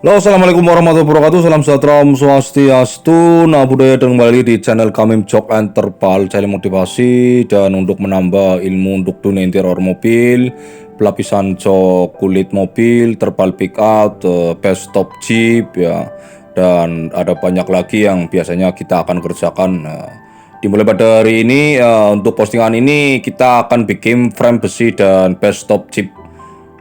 Halo, assalamualaikum warahmatullahi wabarakatuh. Salam sejahtera, Om Swastiastu, Namo Buddhaya, dan kembali di channel kami Jok and Terpal, channel motivasi dan untuk menambah ilmu untuk dunia interior mobil, pelapisan jok kulit mobil, terpal pick up, best stop jeep ya, dan ada banyak lagi yang biasanya kita akan kerjakan. Dimulai pada hari ini untuk postingan ini kita akan bikin frame besi dan best stop jeep,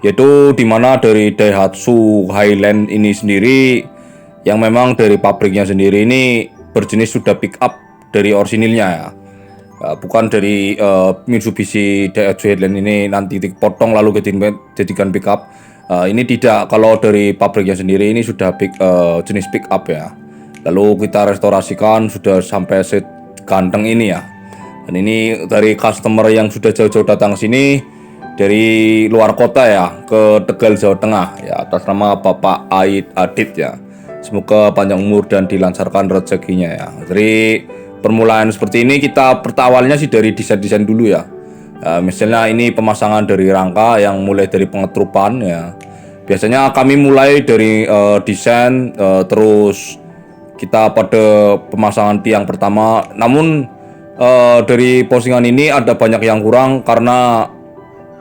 yaitu dimana dari Daihatsu Highland ini sendiri yang memang dari pabriknya sendiri ini berjenis sudah pick up dari orisinilnya ya. Bukan dari Mitsubishi Daihatsu Highland ini nanti dipotong lalu dijadikan pick up. Ini tidak, kalau dari pabriknya sendiri ini sudah jenis pick up ya. Lalu kita restorasikan sudah sampai seganteng ini ya. Dan ini dari customer yang sudah jauh-jauh datang sini dari luar kota ya, ke Tegal Jawa Tengah ya, atas nama Bapak Aid Adit ya. Semoga panjang umur dan dilancarkan rezekinya ya. Dari permulaan seperti ini kita awalnya sih dari desain-desain dulu ya. Misalnya ini pemasangan dari rangka yang mulai dari pengetrupan ya. Biasanya kami mulai dari desain, terus kita pada pemasangan tiang pertama. Namun dari postingan ini ada banyak yang kurang karena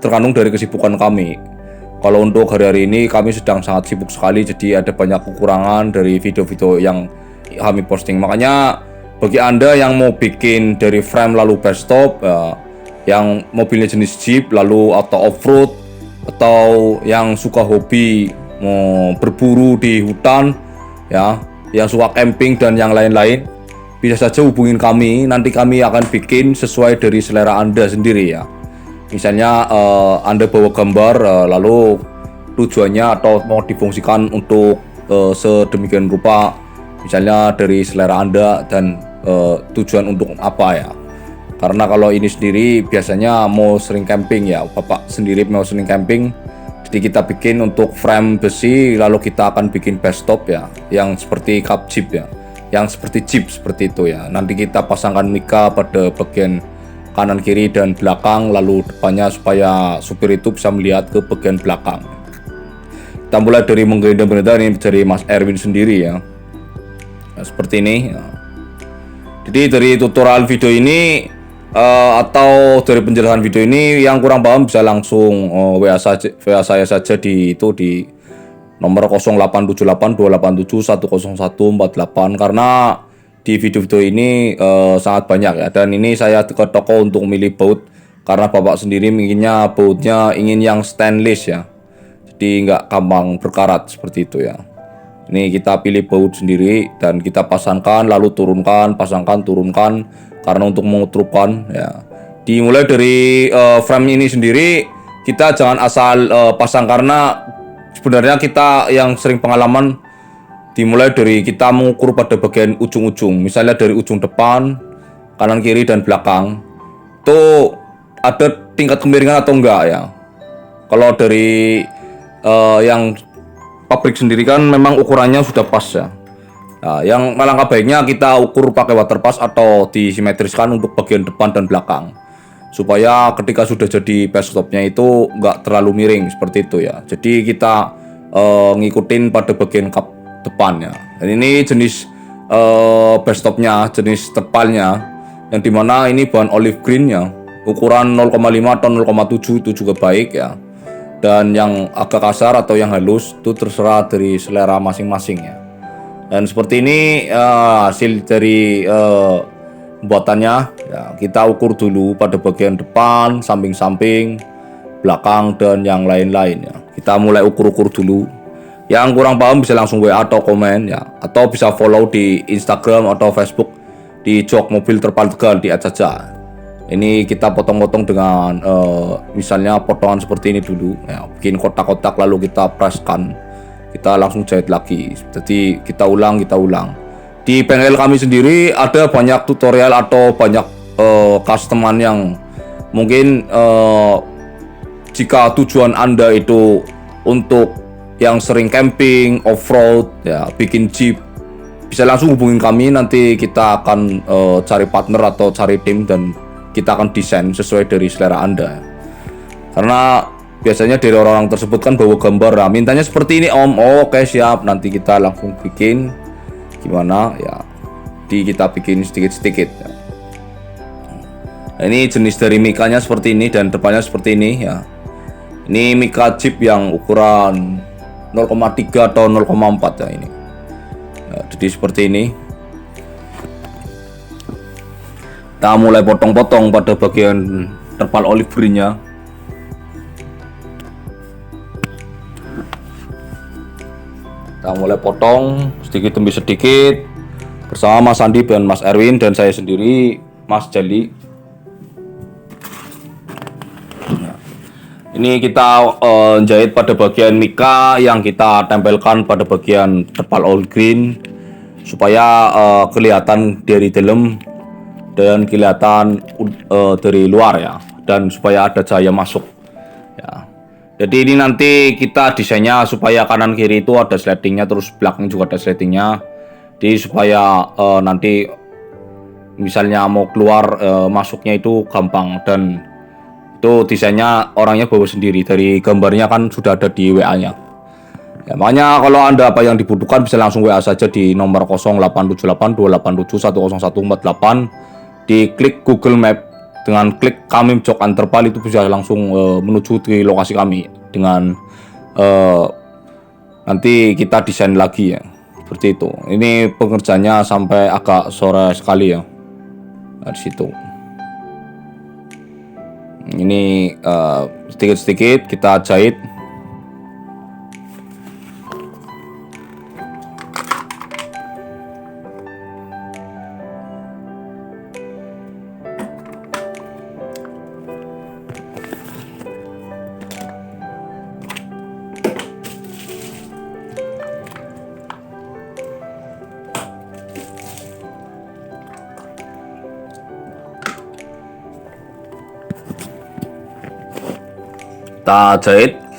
terkandung dari kesibukan kami. Kalau untuk hari-hari ini kami sedang sangat sibuk sekali, jadi ada banyak kekurangan dari video-video yang kami posting. Makanya bagi Anda yang mau bikin dari frame lalu best stop yang mobilnya jenis jeep lalu atau off-road, atau yang suka hobi mau berburu di hutan ya, yang suka camping dan yang lain-lain, bisa saja hubungin kami. Nanti kami akan bikin sesuai dari selera Anda sendiri ya. Misalnya Anda bawa gambar lalu tujuannya atau mau difungsikan untuk sedemikian rupa, misalnya dari selera Anda dan tujuan untuk apa ya. Karena kalau ini sendiri biasanya mau sering camping ya, Bapak sendiri mau sering camping, jadi kita bikin untuk frame besi lalu kita akan bikin best stop ya, yang seperti cup jeep ya, yang seperti jeep seperti itu ya. Nanti kita pasangkan mika pada bagian kanan kiri dan belakang, lalu depannya supaya supir itu bisa melihat ke bagian belakang. Kita mulai dari menggerinda-gerinda ini dari Mas Erwin sendiri ya. Nah, seperti ini ya. Jadi dari tutorial video ini atau dari penjelasan video ini yang kurang paham bisa langsung WA saya saja di nomor 087828710148, karena di video-video ini sangat banyak ya. Dan ini saya ke toko untuk milih baut karena Bapak sendiri inginnya bautnya ingin yang stainless ya, jadi nggak gampang berkarat seperti itu ya. Ini kita pilih baut sendiri dan kita pasangkan lalu turunkan, pasangkan turunkan, karena untuk mengetrupkan ya. Dimulai dari frame ini sendiri kita jangan asal pasang, karena sebenarnya kita yang sering pengalaman dimulai dari kita mengukur pada bagian ujung-ujung, misalnya dari ujung depan, kanan kiri dan belakang itu ada tingkat kemiringan atau enggak ya. Kalau dari yang pabrik sendiri kan memang ukurannya sudah pas ya. Nah, yang alangkah baiknya kita ukur pakai waterpass atau disimetriskan untuk bagian depan dan belakang, supaya ketika sudah jadi best stopnya itu enggak terlalu miring seperti itu ya. Jadi kita ngikutin pada bagian kap depannya. Dan ini jenis best stopnya, jenis terpalnya, yang dimana ini bahan olive green ya, ukuran 0,5 atau 0,7 itu juga baik ya. Dan yang agak kasar atau yang halus itu terserah dari selera masing-masing ya. Dan seperti ini hasil dari pembuatannya ya. Kita ukur dulu pada bagian depan, samping-samping, belakang dan yang lain-lain ya. Kita mulai ukur-ukur dulu. Yang kurang paham bisa langsung WA atau komen ya, atau bisa follow di Instagram atau Facebook di Jok Mobil Terpal Tegal, di add saja. Ini kita potong-potong dengan misalnya potongan seperti ini dulu ya, bikin kotak-kotak lalu kita presskan, kita langsung jahit lagi. Jadi kita ulang. Di bengkel kami sendiri ada banyak tutorial atau banyak customer yang mungkin jika tujuan Anda itu untuk yang sering camping, off-road ya, bikin jeep, bisa langsung hubungin kami. Nanti kita akan cari partner atau cari tim dan kita akan desain sesuai dari selera Anda. Karena biasanya dari orang-orang tersebut kan bawa gambar, nah mintanya seperti ini om. Oh, oke siap, nanti kita langsung bikin gimana ya, kita bikin sedikit-sedikit ya. Nah, ini jenis dari mikanya seperti ini dan depannya seperti ini ya. Ini mika chip yang ukuran 0,3 atau 0,4 ya ini ya, jadi seperti ini. Kita mulai potong-potong pada bagian terpal olive green-nya. Kita mulai potong sedikit demi sedikit bersama Mas Andi dan Mas Erwin dan saya sendiri, Mas Jali. Nah, ini kita jahit pada bagian mika yang kita tempelkan pada bagian terpal olive green supaya kelihatan dari dalam dan kelihatan dari luar ya, dan supaya ada cahaya masuk ya. Jadi ini nanti kita desainnya supaya kanan kiri itu ada slidingnya, terus belakang juga ada slidingnya, jadi supaya nanti misalnya mau keluar masuknya itu gampang. Dan itu desainnya orangnya bawa sendiri, dari gambarnya kan sudah ada di WA nya ya. Makanya kalau Anda apa yang dibutuhkan bisa langsung WA saja di nomor 0878 287 10148. Diklik Google Map, dengan klik Kamim Jok and Terpal itu bisa langsung menuju ke lokasi kami, dengan nanti kita desain lagi ya, seperti itu. Ini pengerjaannya sampai agak sore sekali ya. Nah, di situ ini sedikit-sedikit kita jahit.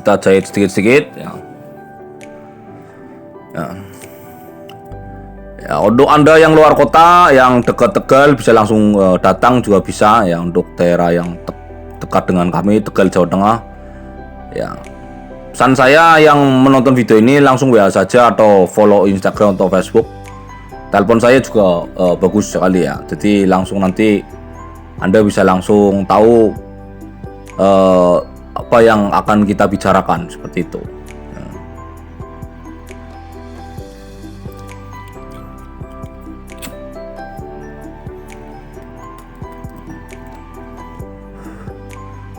Kita jahit sedikit-sedikit ya. Ya, untuk Anda yang luar kota, yang dekat Tegal bisa langsung datang juga bisa ya. Untuk daerah yang dekat dengan kami, Tegal Jawa Tengah ya, pesan saya yang menonton video ini langsung WA saja atau follow Instagram atau Facebook. Telepon saya juga bagus sekali ya, jadi langsung nanti Anda bisa langsung tahu apa yang akan kita bicarakan, seperti itu.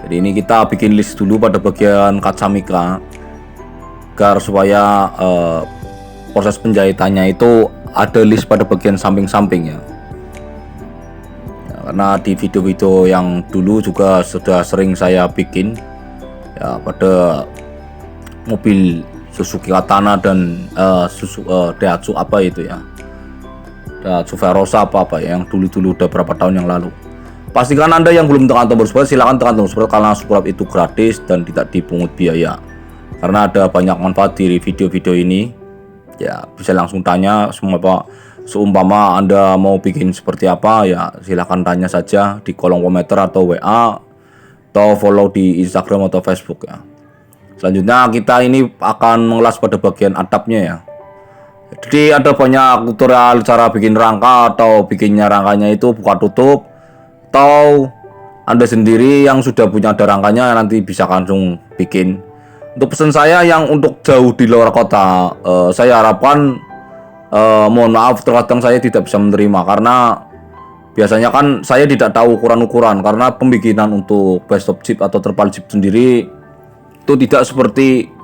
Jadi ini kita bikin list dulu pada bagian kaca mika, agar supaya proses penjahitannya itu ada list pada bagian samping-samping ya. Karena di video-video yang dulu juga sudah sering saya bikin ya, pada mobil Suzuki Katana dan Daihatsu apa itu ya, Daihatsu Verosa apa ya, yang dulu-dulu udah berapa tahun yang lalu. Pastikan Anda yang belum tekan tombol subscribe, silahkan tekan tombol subscribe karena subscribe itu gratis dan tidak dipungut biaya. Karena ada banyak manfaat di video-video ini ya, bisa langsung tanya semua Pak. Seumpama Anda mau bikin seperti apa ya, silahkan tanya saja di kolom komentar atau WA atau follow di Instagram atau Facebook ya. Selanjutnya kita ini akan mengulas pada bagian atapnya ya. Jadi ada banyak tutorial cara bikin rangka atau bikinnya rangkanya itu buka tutup, atau Anda sendiri yang sudah punya ada rangkanya nanti bisa langsung bikin. Untuk pesan saya yang untuk jauh di luar kota, saya harapkan mohon maaf terkadang saya tidak bisa menerima, karena biasanya kan saya tidak tahu ukuran-ukuran, karena pembikinan untuk desktop chip atau terpal chip sendiri itu tidak seperti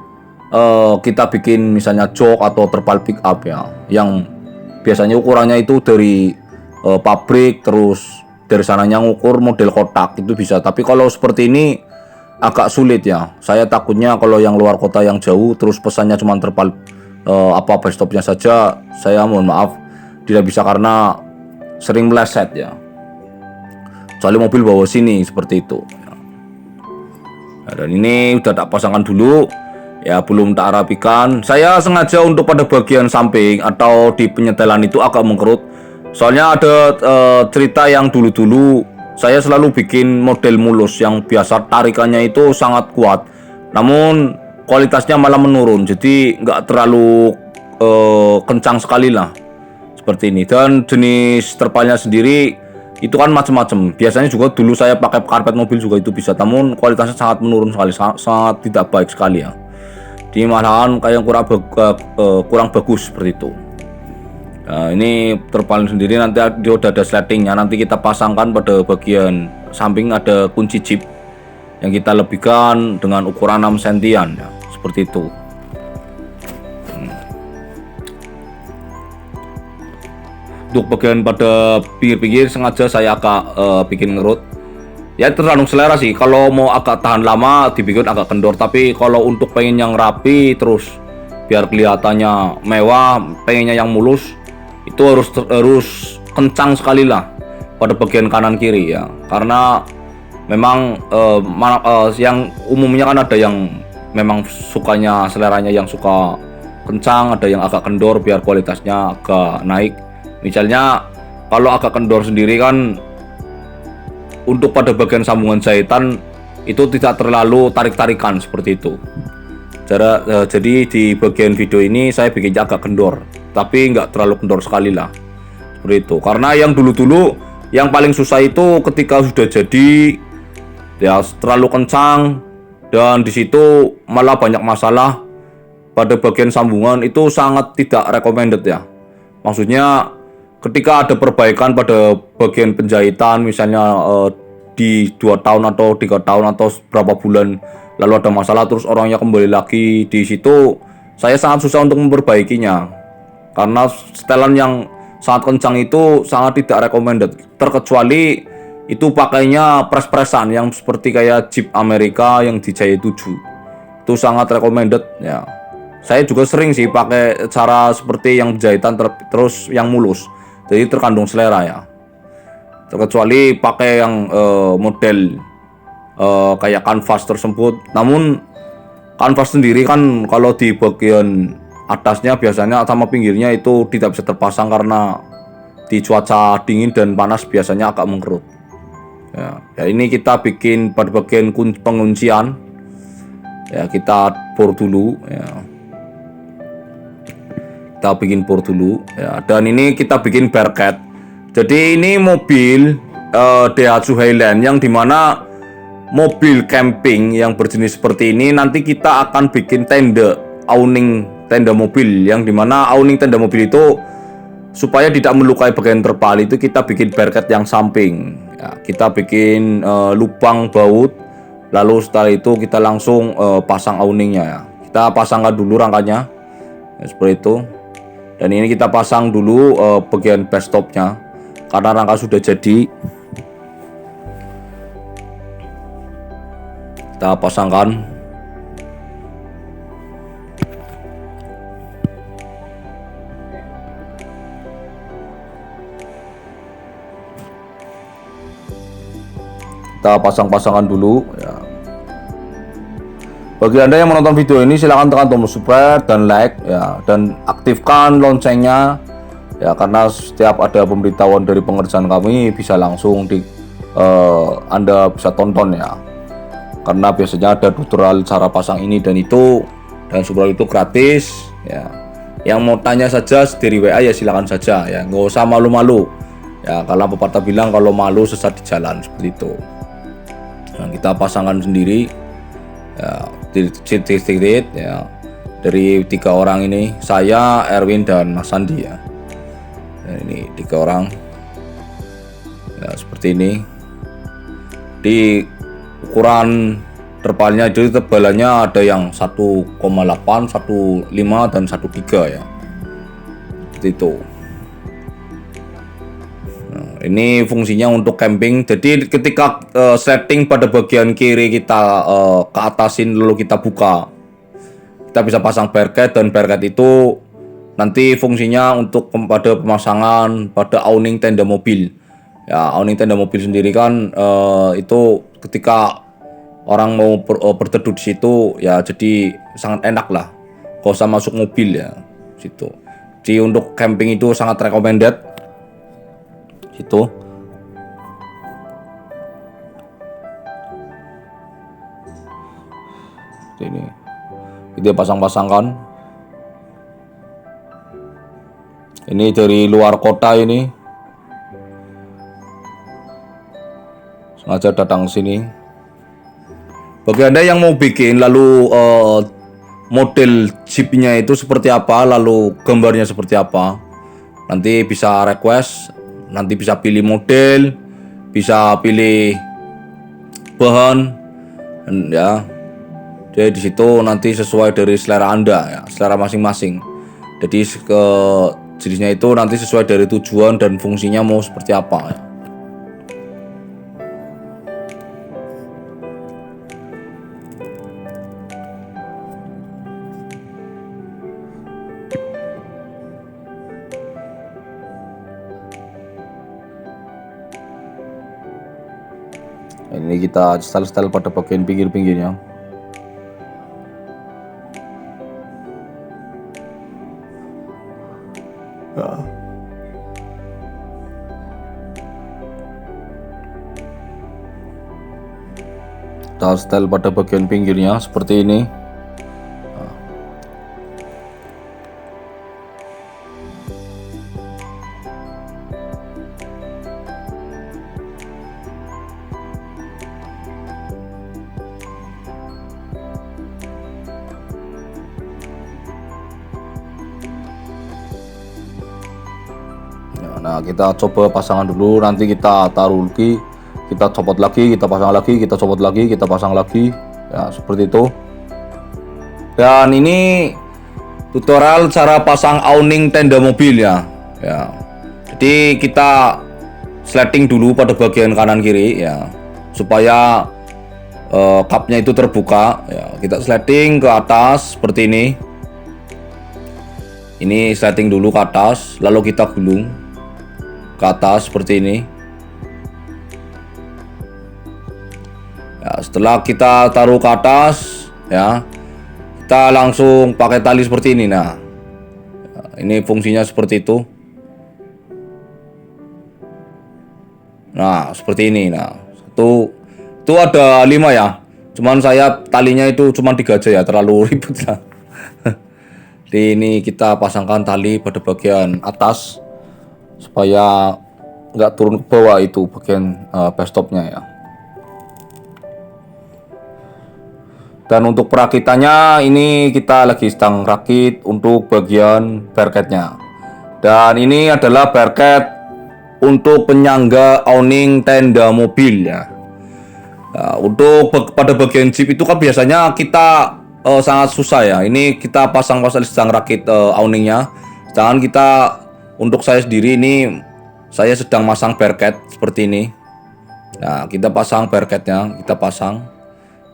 kita bikin misalnya jok atau terpal pick up ya, yang biasanya ukurannya itu dari pabrik, terus dari sananya ngukur model kotak itu bisa. Tapi kalau seperti ini agak sulit ya, saya takutnya kalau yang luar kota yang jauh terus pesannya cuma terpal desktopnya saja, saya mohon maaf tidak bisa karena sering meleset ya, kecuali mobil bawa sini seperti itu ya. Nah, dan ini udah tak pasangkan dulu ya, belum tak rapikan. Saya sengaja untuk pada bagian samping atau di penyetelan itu agak mengkerut, soalnya ada cerita yang dulu-dulu saya selalu bikin model mulus yang biasa tarikannya itu sangat kuat namun kualitasnya malah menurun, jadi nggak terlalu kencang sekali lah seperti ini. Dan jenis terpalnya sendiri itu kan macam-macam. Biasanya juga dulu saya pakai karpet mobil juga itu bisa, namun kualitasnya sangat menurun sekali, sangat tidak baik sekali ya. Di malahan kayak kurang bagus seperti itu. Nah, ini terpal sendiri nanti dia udah ada sletingnya. Nanti kita pasangkan pada bagian samping ada kunci chip yang kita lebihkan dengan ukuran 6 sentian ya, seperti itu. Untuk bagian pada pinggir-pinggir sengaja saya agak bikin ngerut. Ya tergantung selera sih. Kalau mau agak tahan lama dibikin agak kendor. Tapi kalau untuk pengen yang rapi terus biar kelihatannya mewah, pengennya yang mulus, itu harus kencang sekali lah pada bagian kanan kiri ya. Karena memang yang umumnya kan ada yang memang sukanya seleranya yang suka kencang, ada yang agak kendor biar kualitasnya agak naik. Misalnya kalau agak kendor sendiri kan untuk pada bagian sambungan jahitan itu tidak terlalu tarik-tarikan seperti itu. Jadi di bagian video ini saya bikinnya agak kendor, tapi nggak terlalu kendor sekali lah seperti itu. Karena yang dulu-dulu yang paling susah itu ketika sudah jadi ya terlalu kencang, dan di situ malah banyak masalah pada bagian sambungan, itu sangat tidak recommended ya. Maksudnya ketika ada perbaikan pada bagian penjahitan misalnya di 2 tahun atau 3 tahun atau berapa bulan lalu ada masalah terus orangnya kembali lagi, di situ saya sangat susah untuk memperbaikinya karena setelan yang sangat kencang itu sangat tidak recommended, terkecuali itu pakainya pres-presan yang seperti kayak Jeep Amerika yang dijahit 7, itu sangat recommended ya. Saya juga sering sih pakai cara seperti yang jahitan terus yang mulus, jadi terkandung selera ya. Terkecuali pakai yang model kayak kanvas tersebut. Namun kanvas sendiri kan kalau di bagian atasnya biasanya sama pinggirnya itu tidak bisa terpasang karena di cuaca dingin dan panas biasanya agak mengkerut. Ya ini kita bikin pada bagian penguncian. Ya kita bor dulu ya. Kita bikin bor dulu ya, dan ini kita bikin barcade. Jadi ini mobil Daihatsu Highland yang dimana mobil camping yang berjenis seperti ini nanti kita akan bikin tenda, awning tenda mobil, yang dimana awning tenda mobil itu supaya tidak melukai bagian terpal itu kita bikin barcade yang samping ya, kita bikin lubang baut, lalu setelah itu kita langsung pasang awningnya ya. Kita pasangkan dulu rangkanya ya, seperti itu. Dan ini kita pasang dulu bagian base stopnya karena rangka sudah jadi. Kita pasangkan. Kita pasang-pasangan dulu ya. Bagi Anda yang menonton video ini silahkan tekan tombol subscribe dan like ya, dan aktifkan loncengnya ya, karena setiap ada pemberitahuan dari pengerjaan kami bisa langsung Anda bisa tonton ya. Karena biasanya ada tutorial cara pasang ini dan itu, dan tutorial itu gratis ya. Yang mau tanya saja dari WA ya silakan saja ya, nggak usah malu-malu ya, kalau pepatah bilang kalau malu sesat di jalan, seperti itu. Nah, kita pasangkan sendiri ya, titik-titik ya, dari 3 orang ini, saya, Erwin, dan Mas Sandi ya. Nah, ini 3 orang ya, seperti ini. Di ukuran terpalnya jadi tebalannya ada yang 1,8, 1,5 dan 1,3 ya, seperti itu. Nah, ini fungsinya untuk camping. Jadi ketika setting pada bagian kiri kita ke atasin lalu kita buka, kita bisa pasang barcade, dan barcade itu nanti fungsinya untuk pada pemasangan pada awning tenda mobil ya. Awning tenda mobil sendiri kan itu ketika orang mau berteduh di situ ya, jadi sangat enak lah, gak usah masuk mobil ya situ. Jadi untuk camping itu sangat recommended itu. ini. Kita pasang-pasangkan. Ini dari luar kota ini. Sengaja datang sini. Bagi Anda yang mau bikin lalu model chipnya itu seperti apa, lalu gambarnya seperti apa, nanti bisa request, nanti bisa pilih model, bisa pilih bahan, ya. Jadi di situ nanti sesuai dari selera Anda, ya, selera masing-masing. Jadi ke jenisnya itu nanti sesuai dari tujuan dan fungsinya mau seperti apa, ya. Ini kita style-style pada bagian pinggir-pinggirnya. Kita style pada bagian pinggirnya seperti ini. Nah, kita coba pasangan dulu, nanti kita taruh lagi, kita copot lagi, kita pasang lagi, kita copot lagi, kita pasang lagi, ya seperti itu. Dan ini tutorial cara pasang awning tenda mobil, ya. Jadi kita sliding dulu pada bagian kanan kiri, ya, supaya cupnya itu terbuka, ya. Kita sliding ke atas seperti ini. Ini sliding dulu ke atas, lalu kita gulung ke atas seperti ini. Ya, setelah kita taruh ke atas, ya, kita langsung pakai tali seperti ini. Nah, ini fungsinya seperti itu. Nah, seperti ini. Nah, itu ada 5, ya. Cuman saya talinya itu cuma 3 aja, ya, terlalu ribet lah. Jadi ini kita pasangkan tali pada bagian atas supaya nggak turun ke bawah itu bagian bestopnya, ya. Dan untuk perakitannya ini kita lagi sedang rakit untuk bagian barketnya. Dan ini adalah barket untuk penyangga awning tenda mobil, ya. Nah, untuk pada bagian jeep itu kan biasanya kita sangat susah, ya. Ini kita pasang-pasang sedang rakit awningnya. Sedangkan kita untuk saya sendiri ini saya sedang masang barket seperti ini. Nah, kita pasang barketnya, kita pasang.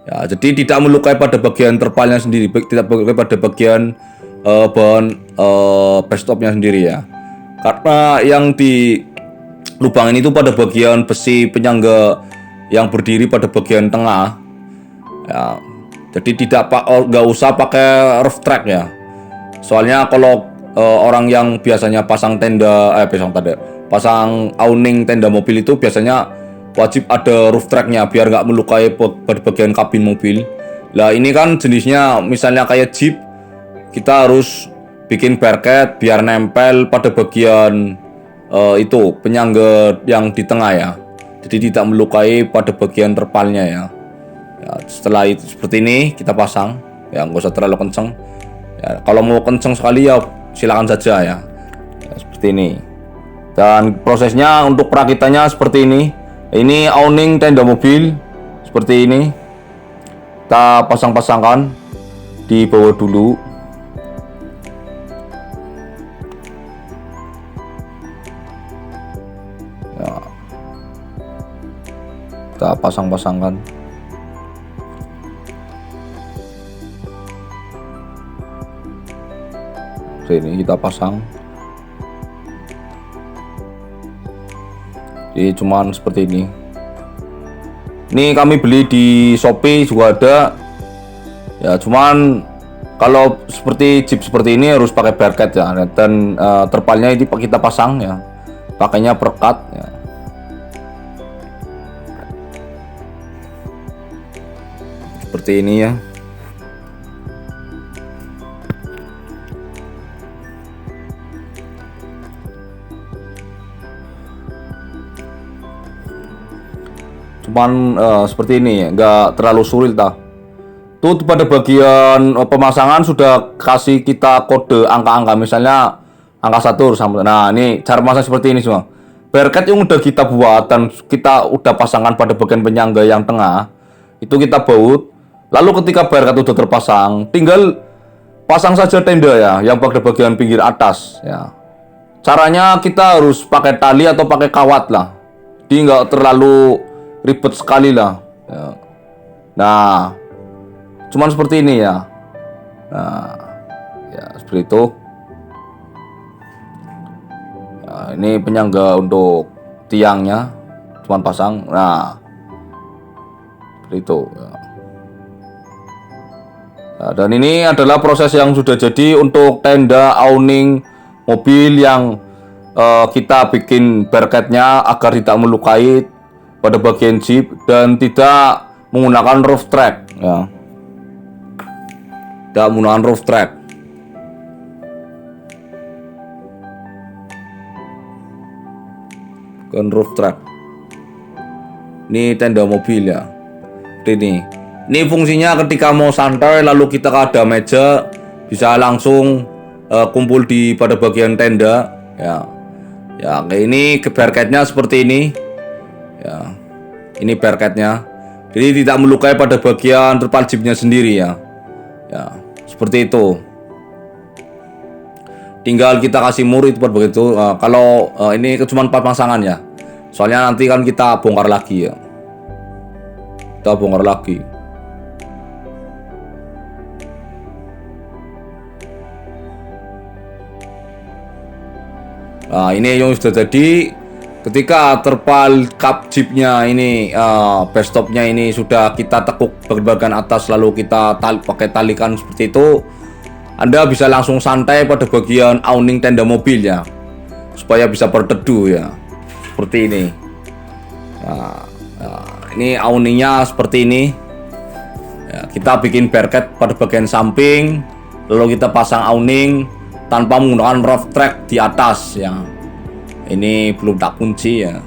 Ya, jadi tidak melukai pada bagian terpalnya sendiri, tidak melukai pada bagian bahan bestopnya sendiri, ya. Karena yang di lubang ini itu pada bagian besi penyangga yang berdiri pada bagian tengah, ya. Jadi nggak usah pakai rough track, ya. Soalnya kalau orang yang biasanya pasang awning tenda mobil itu biasanya wajib ada roof tracknya biar nggak melukai pada bagian kabin mobil. Lah ini kan jenisnya misalnya kayak jeep, kita harus bikin barket biar nempel pada bagian itu penyangga yang di tengah, ya. Jadi tidak melukai pada bagian terpalnya, ya. Setelah itu seperti ini kita pasang, ya, nggak usah terlalu kenceng, ya. Kalau mau kenceng sekali ya silakan saja, ya. Seperti ini. Dan prosesnya untuk perakitannya seperti ini. Ini awning tenda mobil seperti ini. Kita pasang-pasangkan di bawah dulu. Ya. Kita pasang-pasangkan. Ini kita pasang. Jadi cuman seperti ini. Ini kami beli di Shopee juga ada. Ya, cuman kalau seperti jeep seperti ini harus pakai barket, ya. Dan terpalnya ini kita pasang, ya. Pakainya perekat, ya. Seperti ini, ya. Cuman seperti ini, nggak terlalu sulit lah. Tuh pada bagian pemasangan sudah kasih kita kode angka-angka, misalnya angka 1 sampai. Nah, ini cara pasang seperti ini semua. Barcode yang udah kita buat dan kita udah pasangkan pada bagian penyangga yang tengah, itu kita baut. Lalu ketika barcode udah terpasang, tinggal pasang saja tenda ya, yang pada bagian pinggir atas ya. Caranya kita harus pakai tali atau pakai kawat lah. Jadi nggak terlalu ribet sekali lah. Ya. Nah, cuman seperti ini ya. Nah, ya seperti itu. Nah, ini penyangga untuk tiangnya, cuman pasang. Nah, seperti itu. Ya. Nah, dan ini adalah proses yang sudah jadi untuk tenda awning mobil yang kita bikin barcode-nya agar tidak melukai pada bagian jeep dan tidak menggunakan roof track ya. Tidak menggunakan roof track. Bukan roof track. Ini tenda mobil ya. Ini. Ini fungsinya ketika mau santai lalu kita ada meja bisa langsung kumpul di pada bagian tenda ya. Ya, kayak ini barcode-nya seperti ini. Ya. Ini barcode-nya. Jadi tidak melukai pada bagian terpal jeepnya sendiri ya. Ya, seperti itu. Tinggal kita kasih mur itu begitu. Kalau ini cuma pemasangan ya. Soalnya nanti kan kita bongkar lagi ya. Kita bongkar lagi. Nah, ini yang sudah jadi. Ketika terpal kap jeepnya ini bestopnya ini sudah kita tekuk bagian atas lalu kita pakai talikan seperti itu, Anda bisa langsung santai pada bagian awning tenda mobil ya, supaya bisa berteduh ya, seperti ini. Nah, ini awningnya seperti ini ya, kita bikin barcode pada bagian samping lalu kita pasang awning tanpa menggunakan roof track di atas ya. Ini belum tak kunci ya.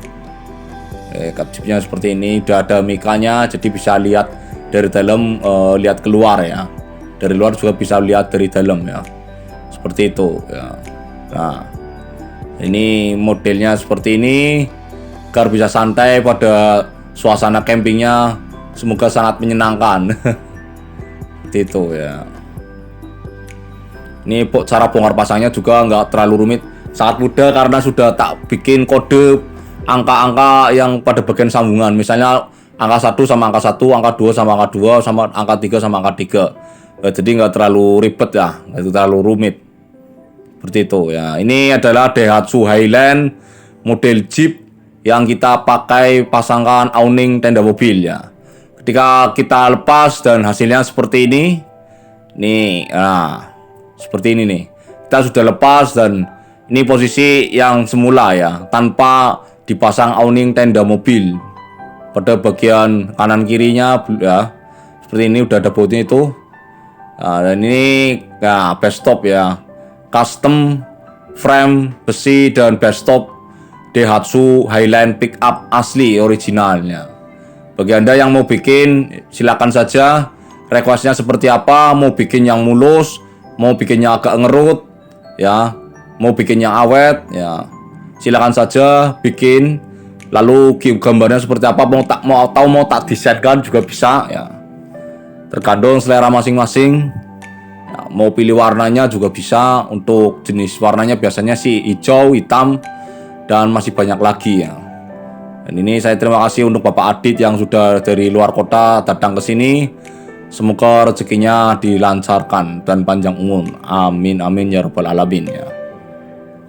Kap jeepnya seperti ini, udah ada mikanya, jadi bisa lihat dari dalam, lihat keluar ya. Dari luar juga bisa lihat dari dalam ya. Seperti itu ya. Nah, ini modelnya seperti ini, agar bisa santai pada suasana campingnya. Semoga sangat menyenangkan. Seperti itu ya. Ini cara bongkar pasangnya juga nggak terlalu rumit. Sangat mudah karena sudah tak bikin kode angka-angka yang pada bagian sambungan. Misalnya angka 1 sama angka 1, angka 2 sama angka 2, sama angka 3 sama angka 3. Jadi nggak terlalu ribet ya, nggak terlalu rumit. Seperti itu ya. Ini adalah Daihatsu Highland model Jeep yang kita pakai pasangkan awning tenda mobil ya. Ketika kita lepas dan hasilnya seperti ini. Nih, nah, seperti ini nih. Kita sudah lepas dan ini posisi yang semula ya, tanpa dipasang awning tenda mobil. Pada bagian kanan kirinya ya, seperti ini udah ada bautnya itu. Nah, dan ini ya bestop ya, custom frame besi dan bestop Daihatsu Highland pickup asli originalnya. Bagi Anda yang mau bikin, silakan saja. Requestnya seperti apa? Mau bikin yang mulus, mau bikinnya agak ngerut, ya. Mau bikin yang awet ya, silakan saja bikin. Lalu gambarnya seperti apa, mau tak desainkan juga bisa ya, tergantung selera masing-masing ya. Mau pilih warnanya juga bisa. Untuk jenis warnanya biasanya sih hijau, hitam, dan masih banyak lagi ya. Dan ini saya terima kasih untuk Bapak Adit yang sudah dari luar kota datang ke sini. Semoga rezekinya dilancarkan dan panjang umur, amin amin ya rabbal alamin ya.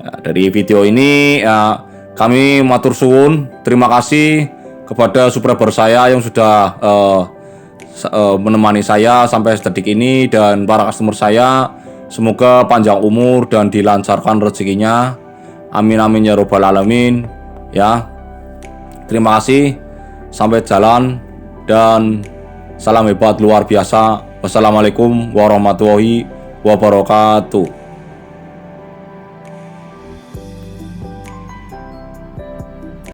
Ya, dari video ini ya, kami matur suwun, terima kasih kepada subscriber saya yang sudah menemani saya sampai detik ini, dan para customer saya. Semoga panjang umur dan dilancarkan rezekinya, amin amin ya rabbal alamin ya. Terima kasih, sampai jalan dan salam hebat luar biasa. Wassalamualaikum warahmatullahi wabarakatuh.